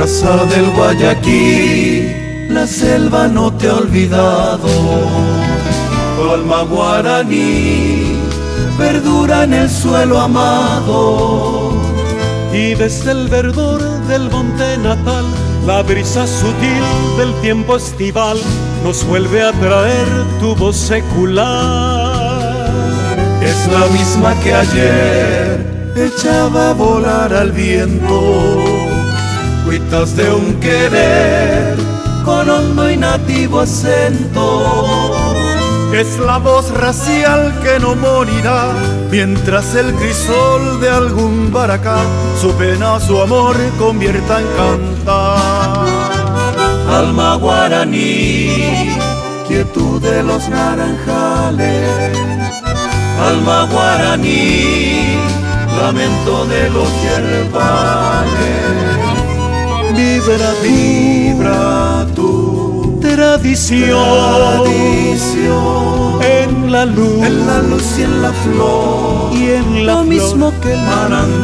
Raza del Guayaquil, la selva no te ha olvidado. Tu alma guaraní verdura en el suelo amado. Y desde el verdor del monte natal, la brisa sutil del tiempo estival nos vuelve a traer tu voz secular. Es la misma que ayer echaba a volar al viento, cuitas de un querer con hondo y nativo acento. Es la voz racial que no morirá mientras el crisol de algún baracá su pena, su amor convierta en cantar. Alma guaraní, quietud de los naranjales. Alma guaraní, lamento de los yerbales. Vibra, vibra tu tradición, en la luz y en la flor, y en la lo flor, mismo que el manantial,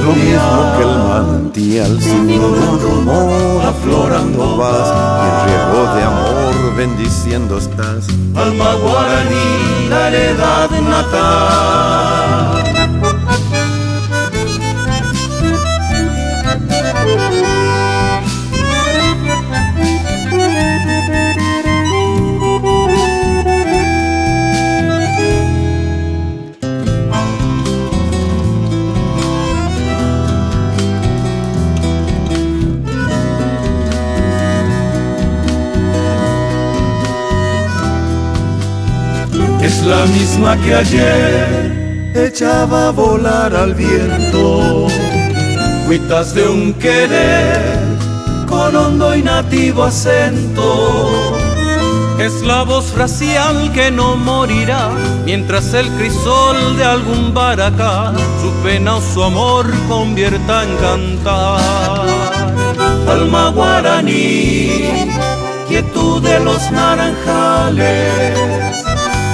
sin ningún rumor, aflorando vas, y en riego de amor bendiciendo estás. Alma guaraní, la heredad natal. Es la misma que ayer echaba a volar al viento, cuitas de un querer con hondo y nativo acento. es la voz racial que no morirá mientras el crisol de algún baracá su pena o su amor convierta en cantar. Alma guaraní, quietud de los naranjales.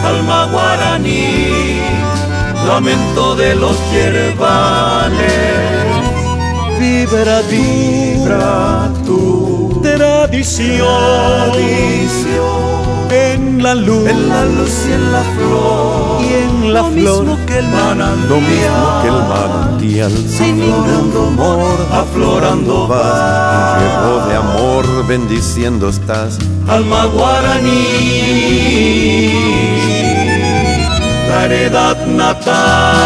Alma guaraní, lamento de los yerbales. Vibra, vibra tu tradición, en la luz y en la flor, y en la lo flor, mismo que el Lo mismo que el manantial, sin ningún rumor, aflorando vas, vas. en riego de amor bendiciendo estás. Alma guaraní, la heredad natal.